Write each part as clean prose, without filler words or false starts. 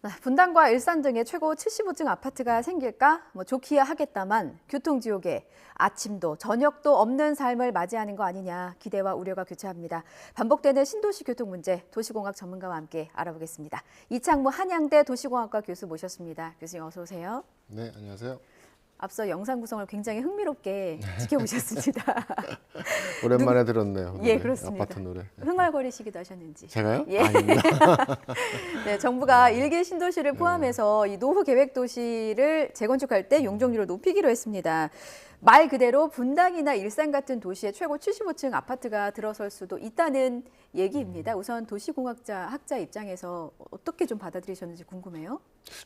분당과 일산 등의 최고 75층 아파트가 생길까? 좋기야 하겠다만 교통지옥에 아침도 저녁도 없는 삶을 맞이하는 거 아니냐 기대와 우려가 교차합니다. 반복되는 신도시 교통 문제 도시공학 전문가와 함께 알아보겠습니다. 이창무 한양대 도시공학과 교수 모셨습니다. 교수님 어서 오세요. 네, 안녕하세요. 앞서 영상 구성을 굉장히 흥미롭게 지켜보셨습니다. 오랜만에 들었네요. 예, 노래, 그렇습니다. 아파트 노래. 흥얼거리시기도 하셨는지. 제가요? 예. 아닙니다. 네, 정부가 일개 신도시를 포함해서 이 노후 계획 도시를 재건축할 때 용적률을 높이기로 했습니다. 말 그대로 분당이나 일산 같은 도시의 최고 75층 아파트가 들어설 수도 있다는 얘기입니다. 우선 학자 입장에서 어떻게 좀 받아들이셨는지 궁금해요.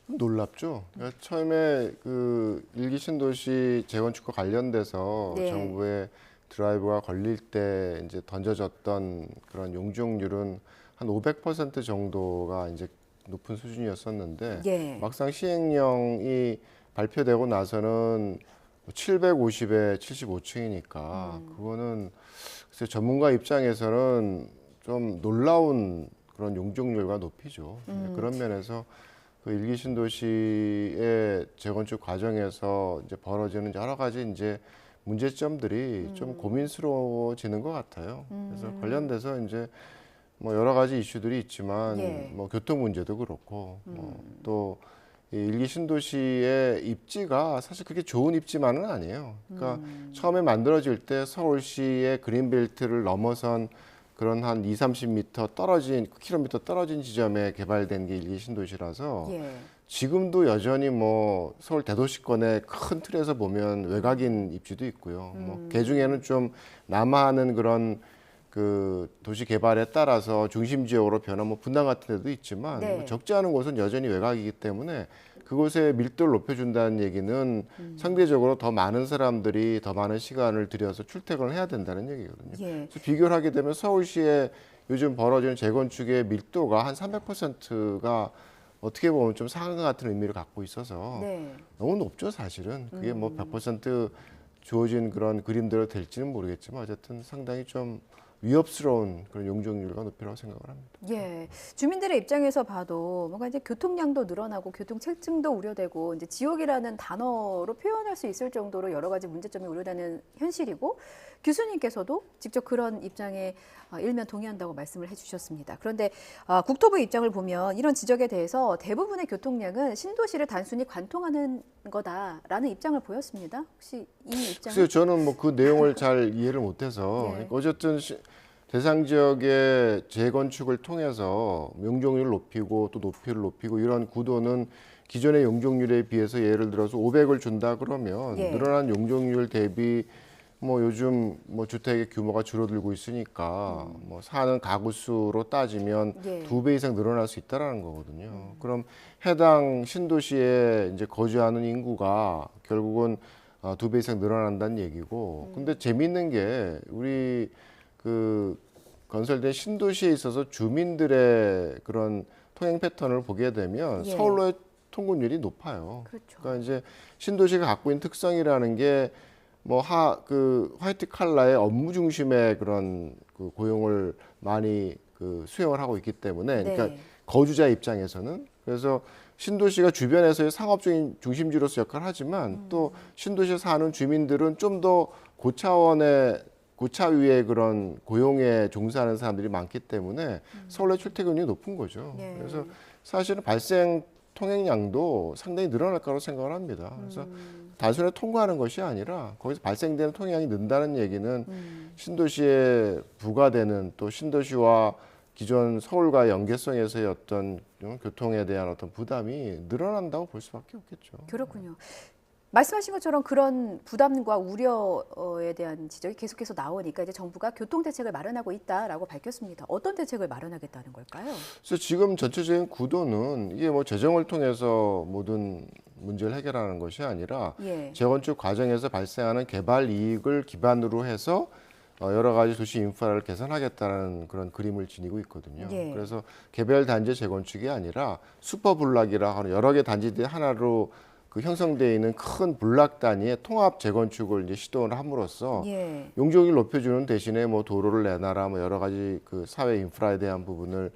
놀랍죠. 그러니까 처음에 그 일기 신도시 재건축과 관련돼서 네. 정부의 드라이브가 걸릴 때 이제 던져졌던 그런 용적률은 한 500% 정도가 이제 높은 수준이었었는데 예. 막상 시행령이 발표되고 나서는 750에 75층이니까 그거는 글쎄 전문가 입장에서는 좀 놀라운 그런 용적률과 높이죠. 그런 면에서 그 일기 신도시의 재건축 과정에서 이제 벌어지는 여러 가지 이제 문제점들이 좀 고민스러워지는 것 같아요. 그래서 관련돼서 이제 뭐 여러 가지 이슈들이 있지만 예. 뭐 교통 문제도 그렇고 또 이 일기 신도시의 입지가 사실 그렇게 좋은 입지만은 아니에요. 그러니까 처음에 만들어질 때 서울시의 그린벨트를 넘어선 그런 한 30m 떨어진 킬로미터 떨어진 지점에 개발된 게 일기 신도시라서 예. 지금도 여전히 뭐 서울 대도시권의 큰 틀에서 보면 외곽인 입지도 있고요. 뭐 개중에는 좀 남하하는 그런 그 도시 개발에 따라서 중심 지역으로 변한 뭐 분당 같은 데도 있지만 네. 뭐 적지 않은 곳은 여전히 외곽이기 때문에 그곳의 밀도를 높여준다는 얘기는 상대적으로 더 많은 사람들이 더 많은 시간을 들여서 출퇴근을 해야 된다는 얘기거든요. 예. 그래서 비교를 하게 되면 서울시의 요즘 벌어지는 재건축의 밀도가 한 300%가 어떻게 보면 좀 상한 같은 의미를 갖고 있어서 네. 너무 높죠, 사실은. 그게 뭐 100% 주어진 그런 그림대로 될지는 모르겠지만 어쨌든 상당히 좀 위협스러운 그런 용적률과 높이라고 생각을 합니다. 예, 주민들의 입장에서 봐도 뭔가 이제 교통량도 늘어나고 교통체증도 우려되고 이제 지옥이라는 단어로 표현할 수 있을 정도로 여러 가지 문제점이 우려되는 현실이고 교수님께서도 직접 그런 입장에 일면 동의한다고 말씀을 해주셨습니다. 그런데 국토부 입장을 보면 이런 지적에 대해서 대부분의 교통량은 신도시를 단순히 관통하는 거다라는 입장을 보였습니다. 혹시 이 입장은? 글쎄요, 저는 뭐 그 내용을 잘 이해를 못해서 예. 어쨌든 대상 지역의 재건축을 통해서 용적률을 높이고 또 높이를 높이고 이런 구도는 기존의 용적률에 비해서 예를 들어서 500을 준다 그러면 예. 늘어난 용적률 대비 뭐 요즘 뭐 주택의 규모가 줄어들고 있으니까 뭐 사는 가구 수로 따지면 예. 2배 이상 늘어날 수 있다라는 거거든요. 그럼 해당 신도시에 이제 거주하는 인구가 결국은 2배 이상 늘어난다는 얘기고. 근데 재미있는 게 우리 그 건설된 신도시에 있어서 주민들의 그런 통행 패턴을 보게 되면 예. 서울로의 통근율이 높아요. 그렇죠. 그러니까 이제 신도시가 갖고 있는 특성이라는 게 뭐 그 화이트 칼라의 업무 중심의 그런 그 고용을 많이 그 수용을 하고 있기 때문에 네. 그러니까 거주자 입장에서는 그래서 신도시가 주변에서의 상업적인 중심지로서 역할을 하지만 또 신도시에 사는 주민들은 좀 더 고차위의 그런 고용에 종사하는 사람들이 많기 때문에 서울의 출퇴근율이 높은 거죠. 네. 그래서 사실은 발생 통행량도 상당히 늘어날 거라고 생각을 합니다. 그래서 단순히 통과하는 것이 아니라 거기서 발생되는 통행량이 는다는 얘기는 신도시에 부과되는 또 신도시와 기존 서울과의 연계성에서의 어떤 교통에 대한 어떤 부담이 늘어난다고 볼 수밖에 없겠죠. 그렇군요. 말씀하신 것처럼 그런 부담과 우려에 대한 지적이 계속해서 나오니까 이제 정부가 교통 대책을 마련하고 있다라고 밝혔습니다. 어떤 대책을 마련하겠다는 걸까요? 그래서 지금 전체적인 구도는 이게 뭐 재정을 통해서 모든 문제를 해결하는 것이 아니라 예. 재건축 과정에서 발생하는 개발 이익을 기반으로 해서 여러 가지 도시 인프라를 개선하겠다는 그런 그림을 지니고 있거든요. 예. 그래서 개별 단지 재건축이 아니라 슈퍼블락이라 하는 여러 개 단지들이 하나로 그 형성되어 있는 큰 군락 단위의 통합 재건축을 이제 시도를 함으로써 예. 용적률을 높여주는 대신에 뭐 도로를 내놔라 뭐 여러 가지 그 사회 인프라에 대한 부분을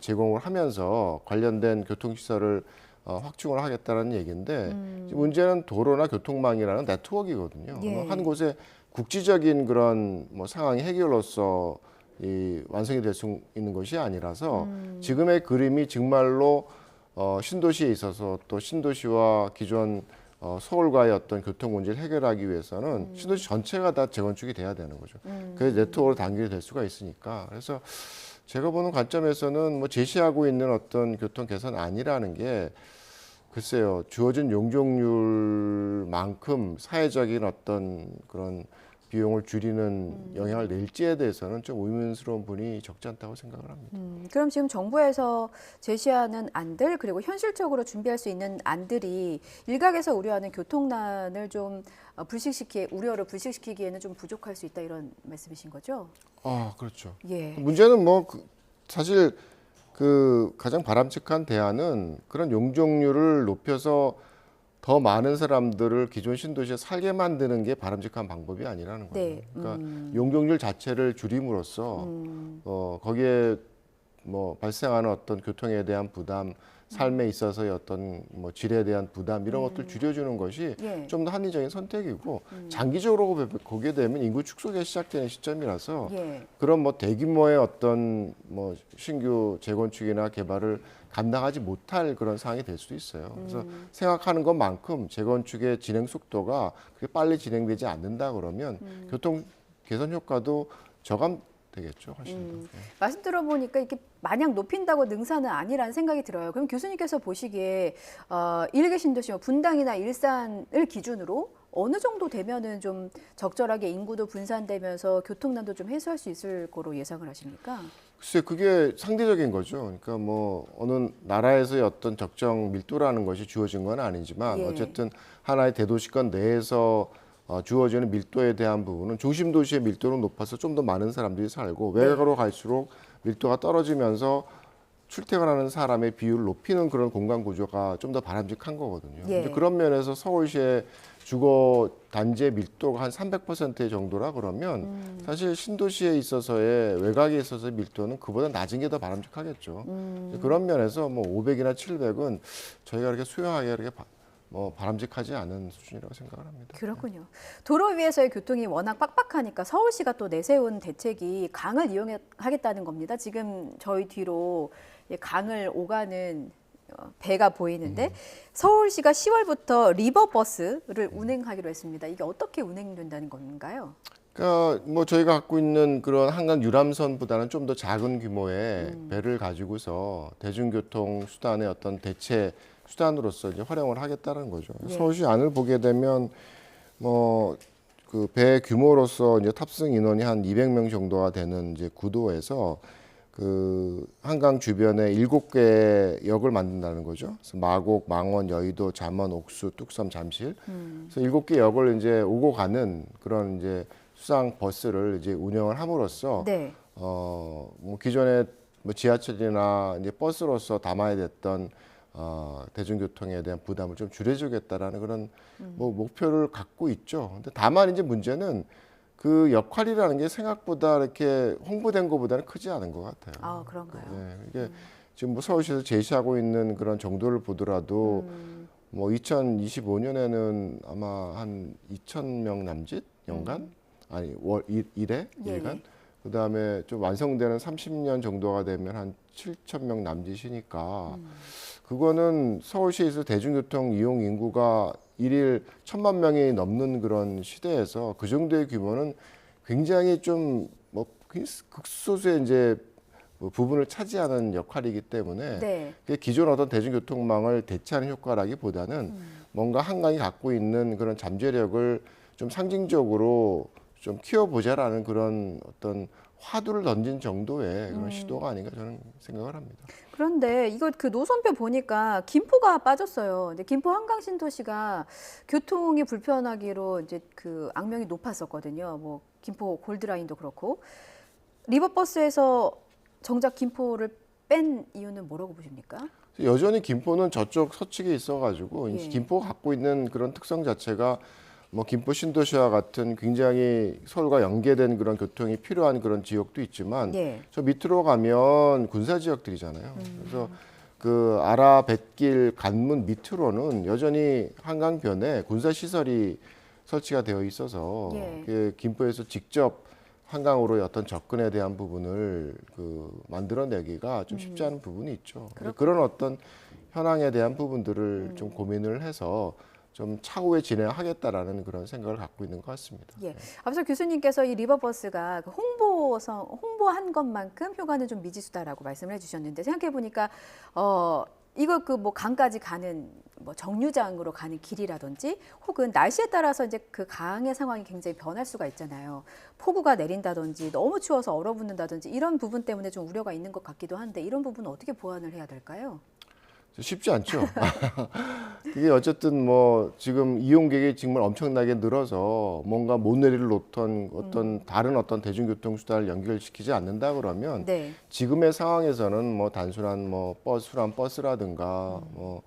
제공을 하면서 관련된 교통시설을 확충을 하겠다는 얘기인데 문제는 도로나 교통망이라는 네트워크이거든요. 예. 한 곳에 국지적인 그런 뭐 상황이 해결로서 이 완성이 될 수 있는 것이 아니라서 지금의 그림이 정말로 신도시에 있어서 또 신도시와 기존 서울과의 어떤 교통 문제를 해결하기 위해서는 신도시 전체가 다 재건축이 돼야 되는 거죠. 그래서 네트워크로 단결이 될 수가 있으니까. 그래서 제가 보는 관점에서는 뭐 제시하고 있는 어떤 교통 개선 아니라는 게 글쎄요, 주어진 용적률만큼 사회적인 어떤 그런 비용을 줄이는 영향을 낼지에 대해서는 좀 의문스러운 분이 적지 않다고 생각을 합니다. 그럼 지금 정부에서 제시하는 안들 그리고 현실적으로 준비할 수 있는 안들이 일각에서 우려하는 교통난을 좀 우려를 불식시키기에는 좀 부족할 수 있다 이런 말씀이신 거죠? 아, 그렇죠. 예. 문제는 뭐 사실 그 가장 바람직한 대안은 그런 용적률을 높여서 더 많은 사람들을 기존 신도시에 살게 만드는 게 바람직한 방법이 아니라는 거예요. 네. 그러니까 용적률 자체를 줄임으로써 거기에 뭐 발생하는 어떤 교통에 대한 부담, 삶에 있어서의 어떤 뭐 질에 대한 부담 이런 것들 줄여주는 것이 예. 좀 더 합리적인 선택이고 장기적으로 보게 되면 인구 축소가 시작되는 시점이라서 예. 그런 뭐 대규모의 어떤 뭐 신규 재건축이나 개발을 감당하지 못할 그런 상황이 될 수도 있어요. 그래서 생각하는 것만큼 재건축의 진행 속도가 그렇게 빨리 진행되지 않는다 그러면 교통 개선 효과도 저감되겠죠, 훨씬 더. 말씀 들어보니까 이게 마냥 높인다고 능사는 아니라는 생각이 들어요. 그럼 교수님께서 보시기에 일개 신도시, 분당이나 일산을 기준으로 어느 정도 되면은 좀 적절하게 인구도 분산되면서 교통난도 좀 해소할 수 있을 거로 예상을 하십니까? 글쎄 그게 상대적인 거죠. 그러니까 뭐 어느 나라에서의 어떤 적정 밀도라는 것이 주어진 건 아니지만 예. 어쨌든 하나의 대도시권 내에서 주어지는 밀도에 대한 부분은 중심 도시의 밀도는 높아서 좀 더 많은 사람들이 살고 외곽으로 갈수록 밀도가 떨어지면서 출퇴근하는 사람의 비율을 높이는 그런 공간 구조가 좀 더 바람직한 거거든요. 예. 이제 그런 면에서 서울시의 주거 단지의 밀도가 한 300% 정도라 그러면 사실 신도시에 있어서의 외곽에 있어서의 밀도는 그보다 낮은 게 더 바람직하겠죠. 그런 면에서 뭐 500이나 700은 저희가 이렇게 수용하기가 이렇게 뭐 바람직하지 않은 수준이라고 생각을 합니다. 그렇군요. 도로 위에서의 교통이 워낙 빡빡하니까 서울시가 또 내세운 대책이 강을 이용하겠다는 겁니다. 지금 저희 뒤로 강을 오가는 배가 보이는데 서울시가 10월부터 리버버스를 운행하기로 했습니다. 이게 어떻게 운행된다는 건가요? 그러니까 뭐 저희가 갖고 있는 그런 한강 유람선보다는 좀 더 작은 규모의 배를 가지고서 대중교통 수단의 어떤 대체 수단으로서 이제 활용을 하겠다는 거죠. 예. 서울시 안을 보게 되면 뭐 그 배 규모로서 이제 탑승 인원이 한 200명 정도가 되는 이제 구도에서 그 한강 주변에 7개 역을 만든다는 거죠. 그래서 마곡, 망원, 여의도, 잠원, 옥수, 뚝섬, 잠실. 그래서 7개 역을 이제 오고 가는 그런 이제 수상 버스를 이제 운영을 함으로써 네. 뭐 기존에 뭐 지하철이나 이제 버스로서 담아야 됐던 대중교통에 대한 부담을 좀 줄여주겠다라는 그런 뭐 목표를 갖고 있죠. 근데 다만 이제 문제는 그 역할이라는 게 생각보다 이렇게 홍보된 것보다는 크지 않은 것 같아요. 아, 그런가요? 네, 이게 지금 뭐 서울시에서 제시하고 있는 그런 정도를 보더라도 뭐 2025년에는 아마 한 2,000명 남짓 연간 아니 일회 일간 그다음에 좀 완성되는 30년 정도가 되면 한 7,000명 남짓이니까 그거는 서울시에서 대중교통 이용 인구가 일일 1,000만 명이 넘는 그런 시대에서 그 정도의 규모는 굉장히 좀 뭐 극소수의 이제 뭐 부분을 차지하는 역할이기 때문에 네. 기존 어떤 대중교통망을 대체하는 효과라기보다는 뭔가 한강이 갖고 있는 그런 잠재력을 좀 상징적으로 좀 키워보자라는 그런 어떤 화두를 던진 정도의 그런 시도가 아닌가 저는 생각을 합니다. 그런데 이거 그 노선표 보니까 김포가 빠졌어요. 근데 김포 한강 신도시가 교통이 불편하기로 이제 그 악명이 높았었거든요. 뭐 김포 골드라인도 그렇고 리버버스에서 정작 김포를 뺀 이유는 뭐라고 보십니까? 여전히 김포는 저쪽 서측에 있어가지고 예. 김포가 갖고 있는 그런 특성 자체가 뭐 김포 신도시와 같은 굉장히 서울과 연계된 그런 교통이 필요한 그런 지역도 있지만 예. 저 밑으로 가면 군사 지역들이잖아요. 그래서 그 아라 뱃길 관문 밑으로는 여전히 한강변에 군사 시설이 설치가 되어 있어서 예. 그 김포에서 직접 한강으로의 어떤 접근에 대한 부분을 그 만들어내기가 좀 쉽지 않은 부분이 있죠. 그런 어떤 현황에 대한 부분들을 좀 고민을 해서 좀 차후에 진행하겠다라는 그런 생각을 갖고 있는 것 같습니다. 예. 앞서 교수님께서 이 리버버스가 그 홍보한 것만큼 효과는 좀 미지수다라고 말씀을 해주셨는데 생각해 보니까 이거 그 뭐 강까지 가는 뭐 정류장으로 가는 길이라든지 혹은 날씨에 따라서 이제 그 강의 상황이 굉장히 변할 수가 있잖아요. 폭우가 내린다든지 너무 추워서 얼어붙는다든지 이런 부분 때문에 좀 우려가 있는 것 같기도 한데 이런 부분은 어떻게 보완을 해야 될까요? 쉽지 않죠. 그게 어쨌든 뭐 지금 이용객이 정말 엄청나게 늘어서 뭔가 모노레일을 놓던 어떤 다른 어떤 대중교통 수단을 연결시키지 않는다 그러면 네. 지금의 상황에서는 뭐 단순한 뭐 순환 버스라든가 뭐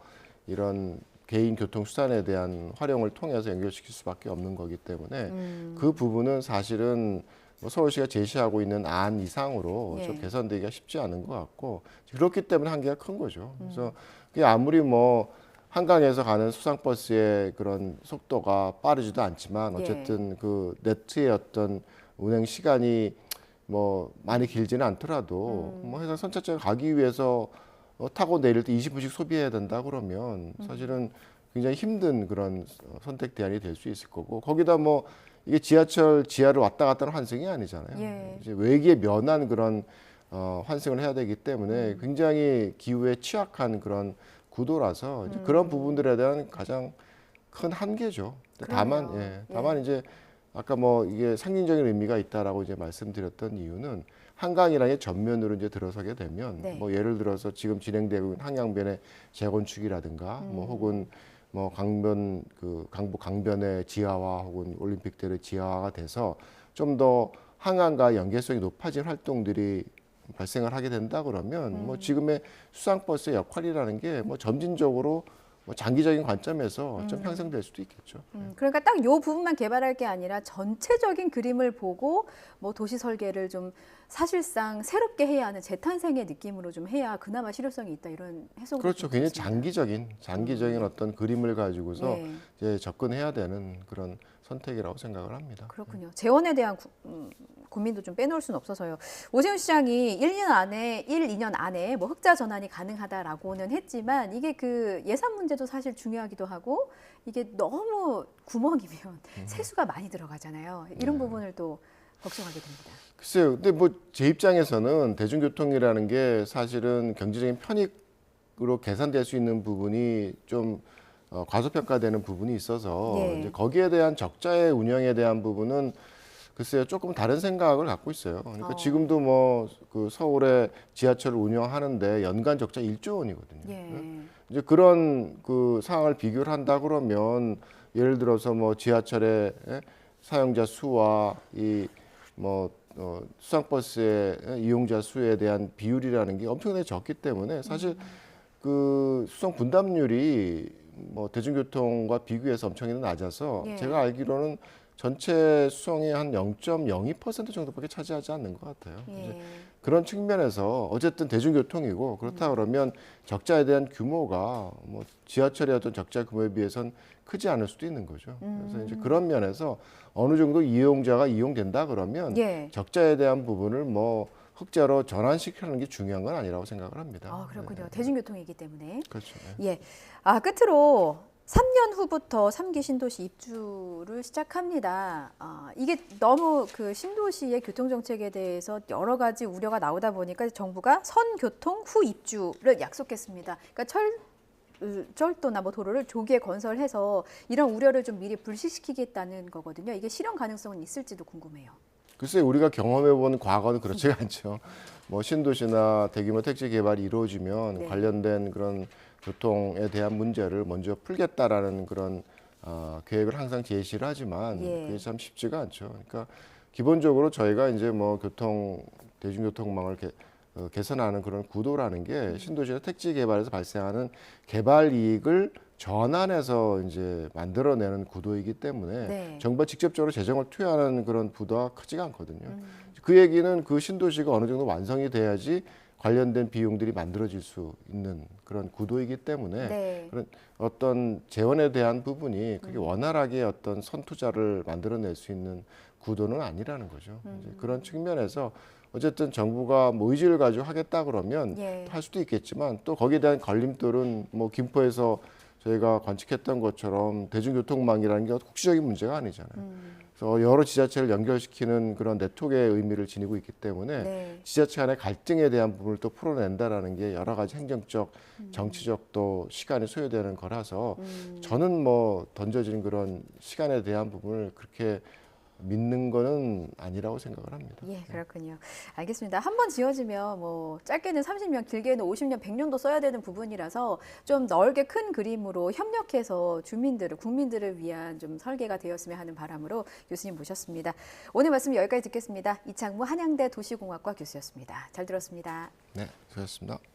이런 개인 교통 수단에 대한 활용을 통해서 연결시킬 수밖에 없는 거기 때문에 그 부분은 사실은 뭐 서울시가 제시하고 있는 안 이상으로 예. 좀 개선되기가 쉽지 않은 것 같고 그렇기 때문에 한계가 큰 거죠. 그래서 그게 아무리 뭐 한강에서 가는 수상버스의 그런 속도가 빠르지도 않지만 어쨌든 그 네트의 어떤 운행 시간이 뭐 많이 길지는 않더라도 뭐 해상 선착장에 가기 위해서 타고 내릴 때 20분씩 소비해야 된다 그러면 사실은 굉장히 힘든 그런 선택 대안이 될 수 있을 거고 거기다 뭐 이게 지하철 지하를 왔다 갔다 하는 환승이 아니잖아요. 예. 이제 외기에 면한 그런 환승을 해야 되기 때문에 굉장히 기후에 취약한 그런 구도라서 이제 그런 부분들에 대한 가장 큰 한계죠. 다만 다만 이제 아까 뭐 이게 상징적인 의미가 있다라고 이제 말씀드렸던 이유는 한강이라는 게 전면으로 이제 들어서게 되면 네. 뭐 예를 들어서 지금 진행되고 있는 한강변의 재건축이라든가 뭐 혹은 뭐 강북 강변의 지하화 혹은 올림픽대로 지하화가 돼서 좀 더 한강과 연계성이 높아진 활동들이 발생을 하게 된다 그러면 뭐 지금의 수상버스의 역할이라는 게 뭐 점진적으로 뭐 장기적인 관점에서 좀 향상될 수도 있겠죠. 그러니까 딱 요 부분만 개발할 게 아니라 전체적인 그림을 보고 뭐 도시 설계를 좀 사실상 새롭게 해야 하는 재탄생의 느낌으로 좀 해야 그나마 실효성이 있다 이런 해석을 그렇죠. 굉장히 장기적인 어떤 그림을 가지고서 예. 이제 접근해야 되는 그런 선택이라고 생각을 합니다. 그렇군요. 재원에 대한 고민도 좀 빼놓을 수는 없어서요. 오세훈 시장이 2년 안에 뭐 흑자 전환이 가능하다라고는 했지만 이게 그 예산 문제도 사실 중요하기도 하고 이게 너무 구멍이면 세수가 많이 들어가잖아요. 이런 부분을 또 걱정하게 됩니다. 글쎄요. 근데 뭐 제 입장에서는 대중교통이라는 게 사실은 경제적인 편익으로 계산될 수 있는 부분이 좀 과소평가되는 부분이 있어서 예. 이제 거기에 대한 적자의 운영에 대한 부분은 글쎄요, 조금 다른 생각을 갖고 있어요. 그러니까 지금도 뭐 그 서울에 지하철을 운영하는데 연간 적자 1조 원이거든요. 예. 이제 그런 그 상황을 비교를 한다 그러면 예를 들어서 뭐 지하철의 사용자 수와 이 뭐 수상버스의 이용자 수에 대한 비율이라는 게 엄청나게 적기 때문에 사실 그 수송 분담률이 뭐 대중교통과 비교해서 엄청나게 낮아서 예. 제가 알기로는 전체 수송의 한 0.02% 정도밖에 차지하지 않는 것 같아요. 이제 예. 그런 측면에서 어쨌든 대중교통이고 그렇다 그러면 적자에 대한 규모가 뭐 지하철의 어떤 적자 규모에 비해서는 크지 않을 수도 있는 거죠. 그래서 이제 그런 면에서 어느 정도 이용자가 이용된다 그러면 예. 적자에 대한 부분을 뭐 흑자로 전환시키는 게 중요한 건 아니라고 생각을 합니다. 아, 그렇군요. 대중교통이기 때문에. 그렇죠. 네. 예. 아, 끝으로 3년 후부터 3기 신도시 입주를 시작합니다. 이게 너무 그 신도시의 교통정책에 대해서 여러 가지 우려가 나오다 보니까 정부가 선교통 후 입주를 약속했습니다. 그러니까 철도나 뭐 도로를 조기에 건설해서 이런 우려를 좀 미리 불식시키겠다는 거거든요. 이게 실현 가능성은 있을지도 궁금해요. 글쎄 우리가 경험해본 과거는 그렇지가 않죠. 뭐 신도시나 대규모 택지 개발이 이루어지면 네. 관련된 그런 교통에 대한 문제를 먼저 풀겠다라는 그런 계획을 항상 제시를 하지만 예. 그게 참 쉽지가 않죠. 그러니까 기본적으로 저희가 이제 뭐 대중교통망을 이렇게 개선하는 그런 구도라는 게 신도시의 택지 개발에서 발생하는 개발 이익을 전환해서 이제 만들어내는 구도이기 때문에 네. 정부가 직접적으로 재정을 투여하는 그런 부도가 크지가 않거든요. 그 얘기는 그 신도시가 어느 정도 완성이 돼야지 관련된 비용들이 만들어질 수 있는 그런 구도이기 때문에 네. 그런 어떤 재원에 대한 부분이 그게 원활하게 어떤 선투자를 만들어낼 수 있는 구도는 아니라는 거죠. 이제 그런 측면에서 어쨌든 정부가 뭐 의지를 가지고 하겠다 그러면 예. 할 수도 있겠지만 또 거기에 대한 걸림돌은 뭐 김포에서 저희가 관측했던 것처럼 대중교통망이라는 게 국시적인 문제가 아니잖아요. 그래서 여러 지자체를 연결시키는 그런 네트워크의 의미를 지니고 있기 때문에 네. 지자체 간의 갈등에 대한 부분을 또 풀어낸다라는 게 여러 가지 행정적, 정치적 또 시간이 소요되는 거라서 저는 뭐 던져진 그런 시간에 대한 부분을 그렇게 믿는 거는 아니라고 생각을 합니다. 예, 그렇군요. 알겠습니다. 한 번 지어지면 뭐 짧게는 30년, 길게는 50년, 100년도 써야 되는 부분이라서 좀 넓게 큰 그림으로 협력해서 주민들을, 국민들을 위한 좀 설계가 되었으면 하는 바람으로 교수님 모셨습니다. 오늘 말씀 여기까지 듣겠습니다. 이창무 한양대 도시공학과 교수였습니다. 잘 들었습니다. 네, 수고하셨습니다.